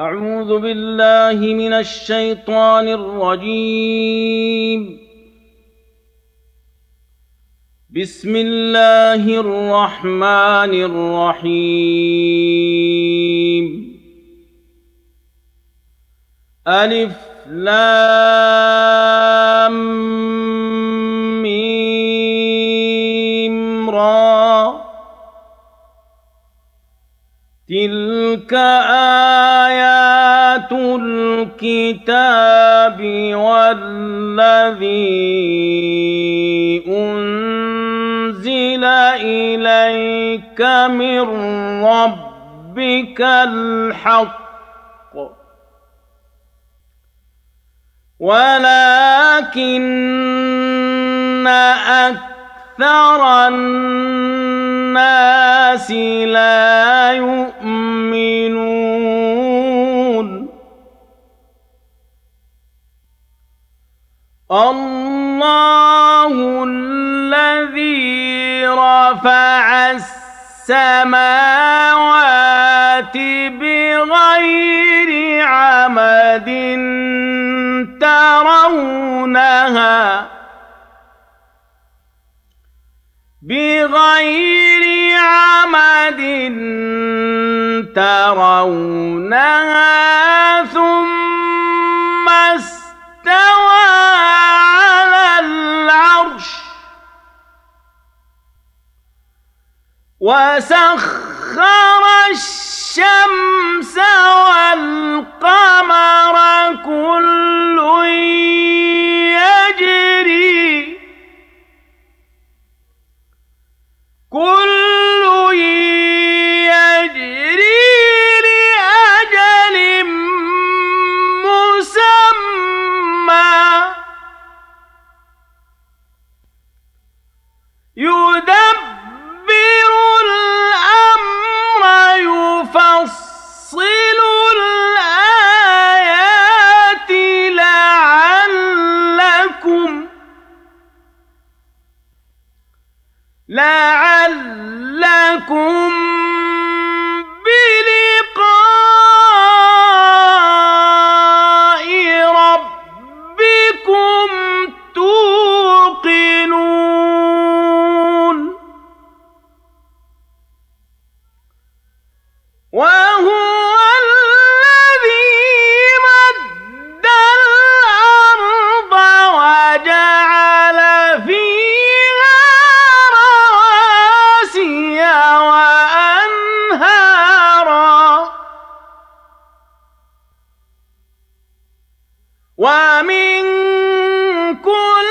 أعوذ بالله من الشيطان الرجيم. بسم الله الرحمن الرحيم. ألف لام ميم را. تلك آيات الكتاب والذي أنزل إليك من ربك الحق ولكن أكثر الناس لا يؤمنون. الله الذي رفع السماوات بغير عمد ترونها ثم استوى على العرش وسخر الشمس والقمر كل يجري لأجل مسمى يدبر الأمر يفصل الآيات لعلكم بلقاء ربكم توقنون. وهو الذي مد الأرض وجعل فيها رواسي وأنهارا ومن كل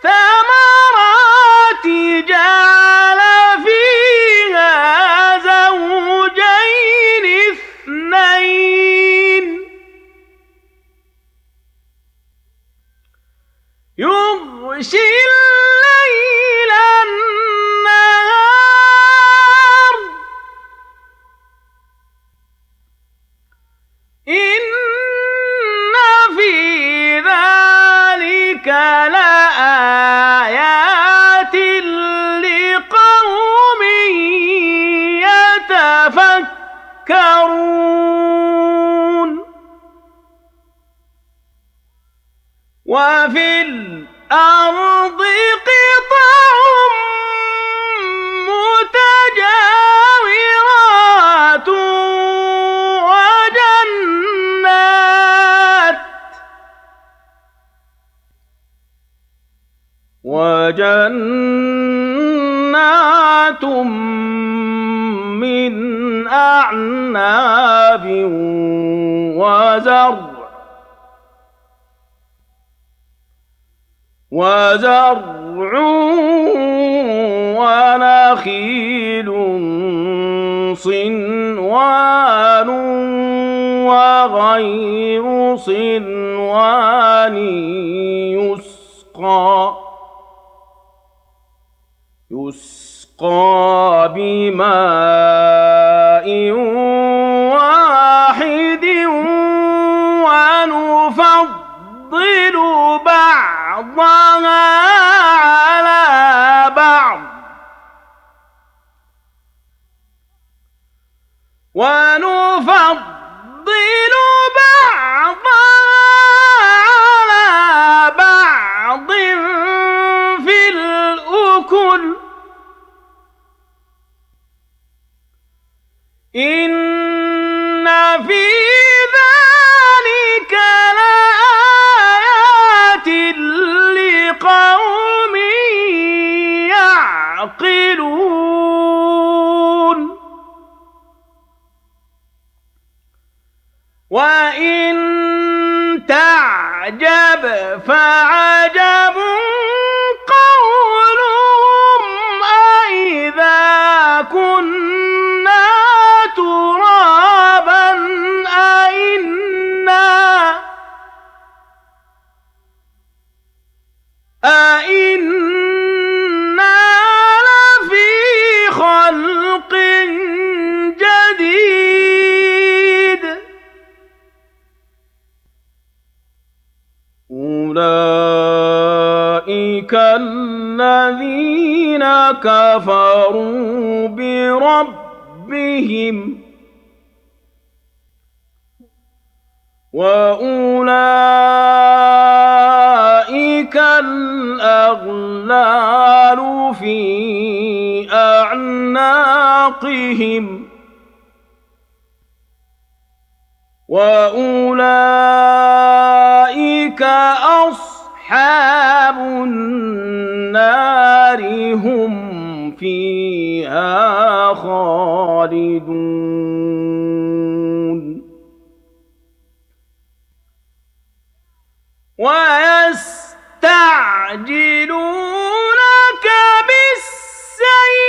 الثمرات جعل فيها زوجين اثنين يغشي الليل النهار إن في ذلك لآيات لقوم يتفكرون. وفي الأرض قطع متجاورات وجنات من أعناب وزرع ونخيل صنوان وغير صنوان يسقى بماء واحد ونفضل بعضها على بعض ونفضل بعضها على بعض في الأكل إن في ذلك لآيات لقوم يعقلون وإن تعجب فعجب قولهم أإذا كنا ترابا أإنا لفي خلق جديد أولئك الذين كفروا بربهم وأولئك الأغلال في أعناقهم وأولئك أصحاب النار هم فيها خالدون ويستعجلونك بالسيئة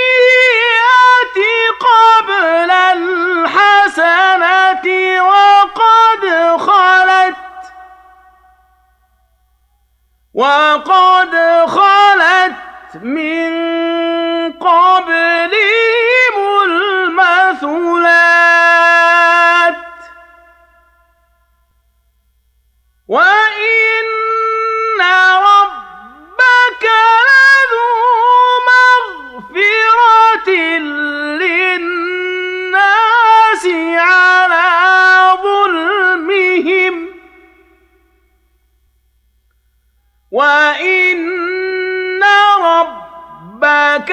قبل الحسنة وقد خلت من قبلهم المثلات وإن ربك لذو مغفرة للناس على ظلمهم وإن ربك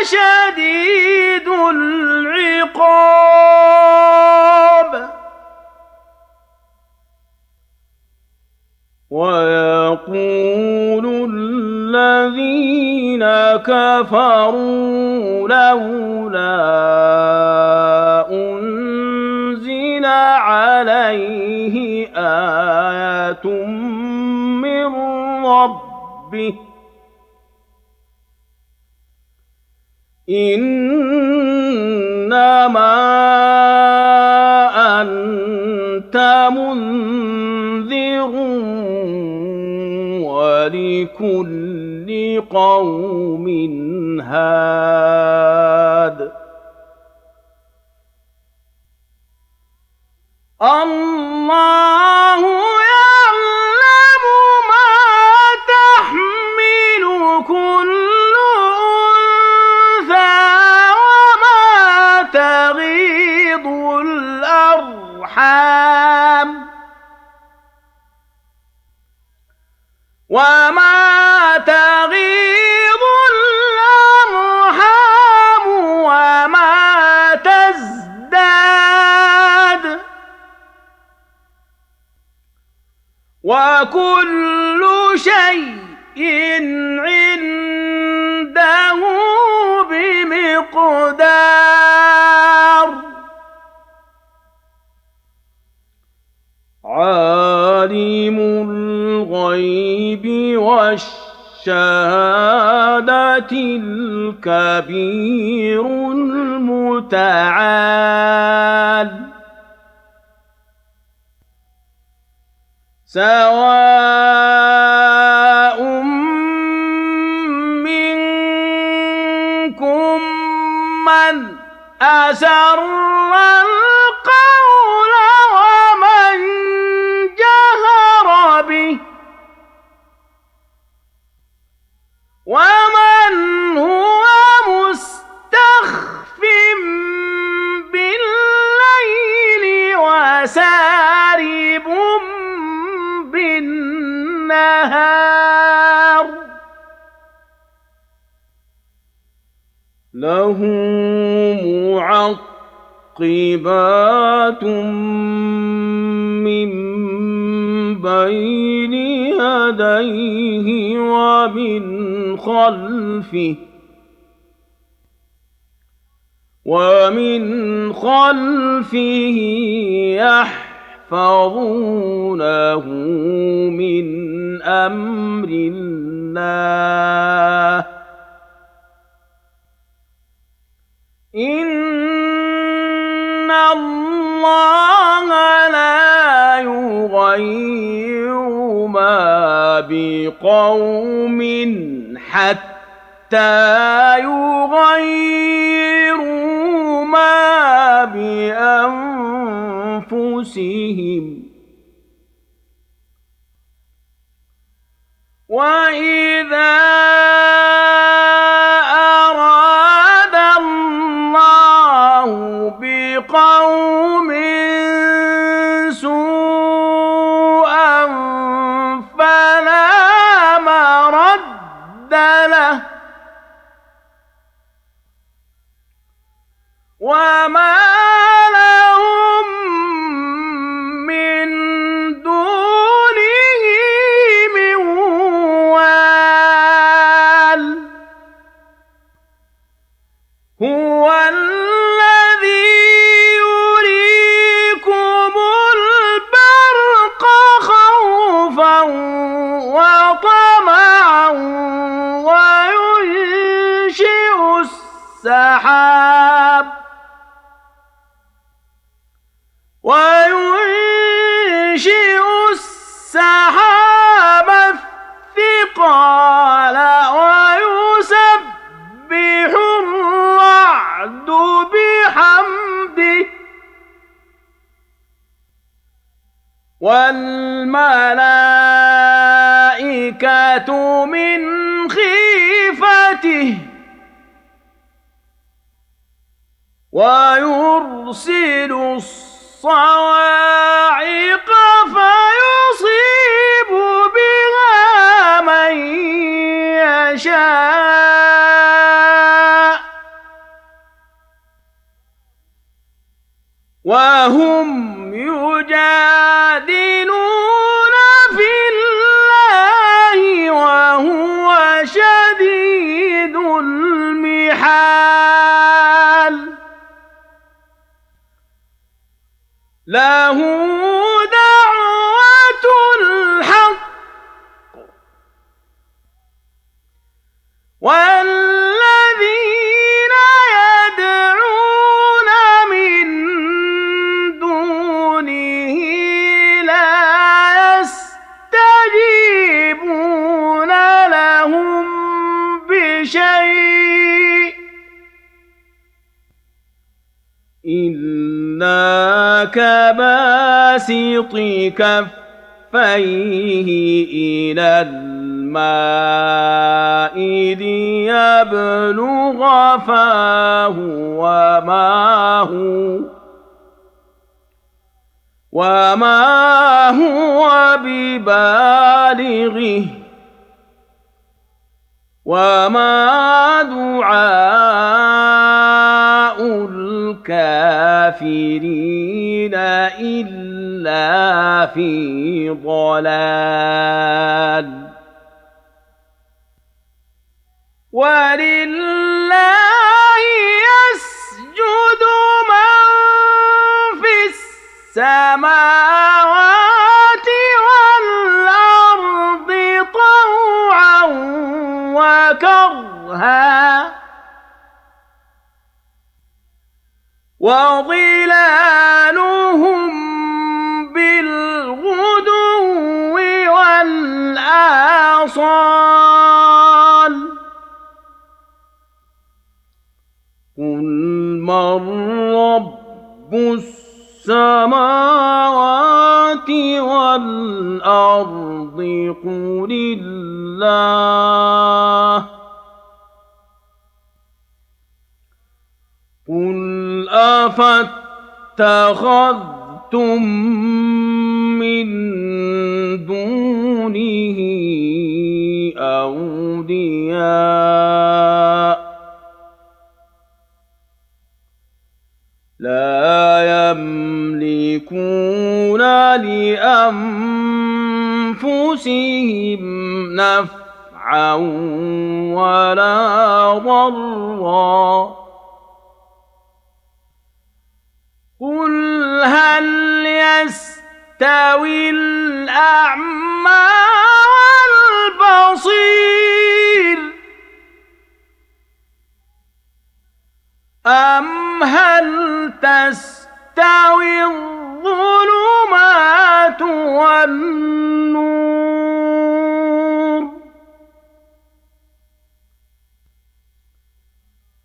لشديد العقاب ويقول الذين كفروا لولا أنزل عليه آية من ربه إنما أنت منذر ولكل قوم هاد الله يعلم ما تحمل كل أنثى وما تغيض الأرحام وما تزداد وكل شيء عنده بمقدار عالم الغيب والشهادة الكبير المتعال سواء منكم من أسر القول ومن جهر به ومن هو مستخف بالليل وسارب له معقبات من بين يديه ومن خلفه يحفظونه من أمر الله إن الله لا يغير ما بقوم حتى يغيروا ما بأنفسهم وإذا أراد الله بقوم سوءا فلا مرد له وما لهم من دونه من وال هو الذي يريكم البرق خوفا وطمعا وينشئ السحاب الثقال ويسبح الرعد بحمده والملائكة من خيفته ويرسل الصواعق فيصيب بها من يشاء وهم يجادلون في الله وهو شديد المحال له دعوة الحق والذين يدعون من دونه لا يستجيبون لهم بشيء إلا كباسط كفيه إلى الماء ليبلغ فاه وما هو ببالغه وما دعاء الكافرين إلا في ضلال ولله يسجد من في السماوات والأرض طوعا وكرها وظلالهم بالغدو والآصال قل من رب السماوات والأرض قل الله قل أفاتخذتم من دونه أولياء لا يملكون لأنفسهم نفعا ولا ضرا. قل هل يستوي الأعمى والبصير أم هل تستوي الظلمات والنور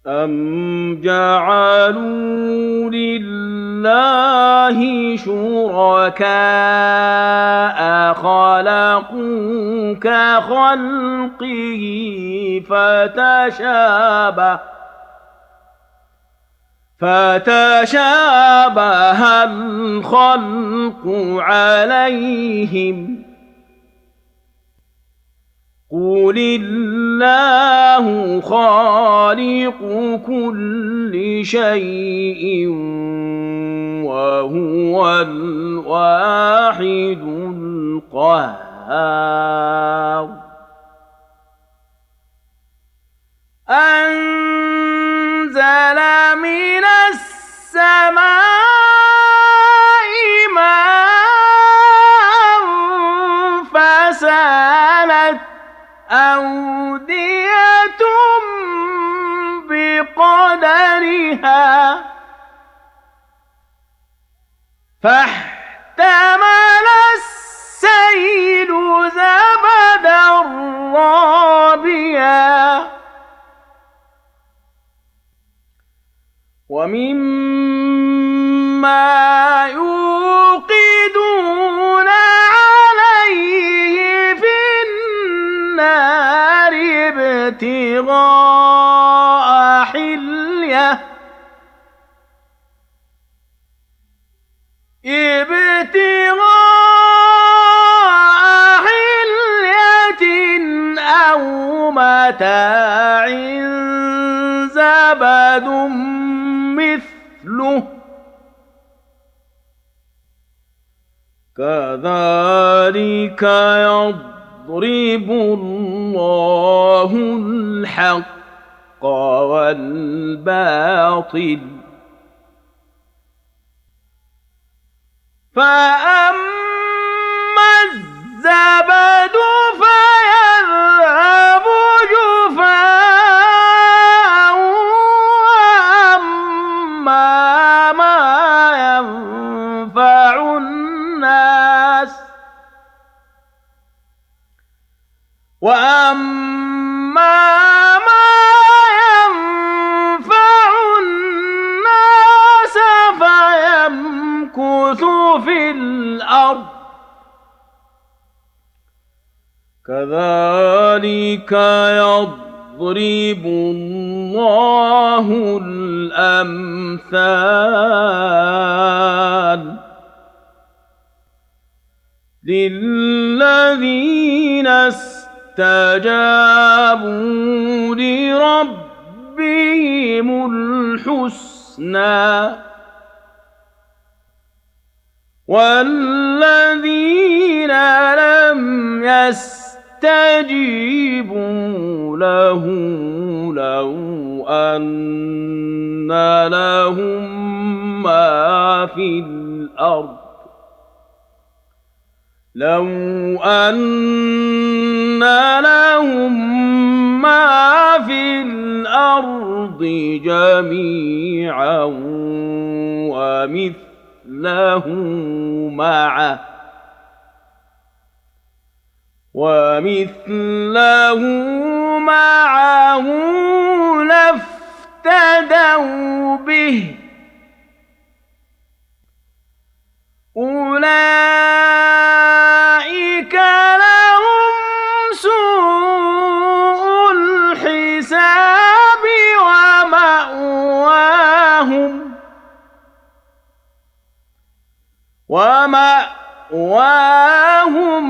أم جعلوا لله شركاء خلقوا كخلقه فتشابه الخلق عليهم قل الله خالق كل شيء وهو الواحد القهار. أنزل من السماء ماء فسالت أودية بقدرها فاحتمل السيل زبدا رابيا ومما يوقدون عليه في النار ابتغاء حلية أو متاع زبد مثله كذلك يضرب الله الحق والباطل فأما الزبد فيذهب جفاء وأما ما ينفع الناس فيمكث في الأرض كذلك يضرب الله الأمثال للذين استجابوا لربهم الحسنى والذين لم يستجيبوا له لو أن لهم ما في الأرض جميعا ومثله معه لافتدوا به أولئك لهم سوء الحساب ومأواهم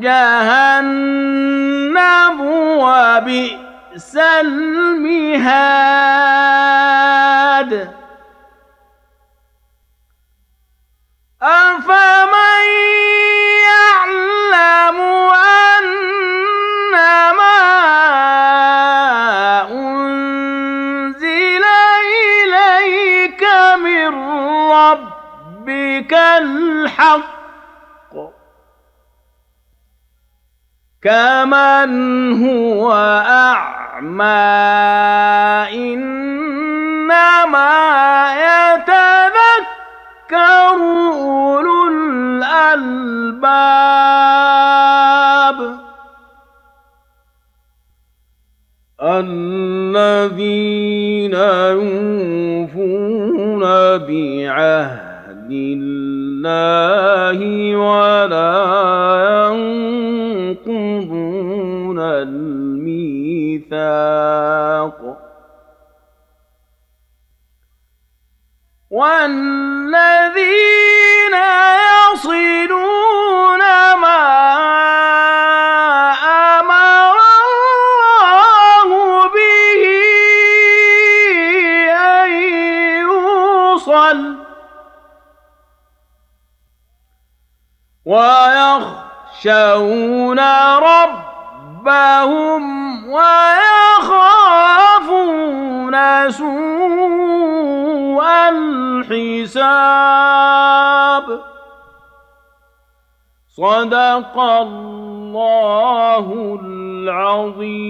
جهنم وبئس المهاد. أفمن يعلم أنما أنزل إليك من ربك الحق كمن هو أعمى إنما يتذكر أولو الألباب الذين يوفون بعهد الله ولا ينقضون الميثاق والذين يصلون ما أمر الله به أن يوصل ويخشون ربهم ويخافون سوء الحساب صدق الله العظيم.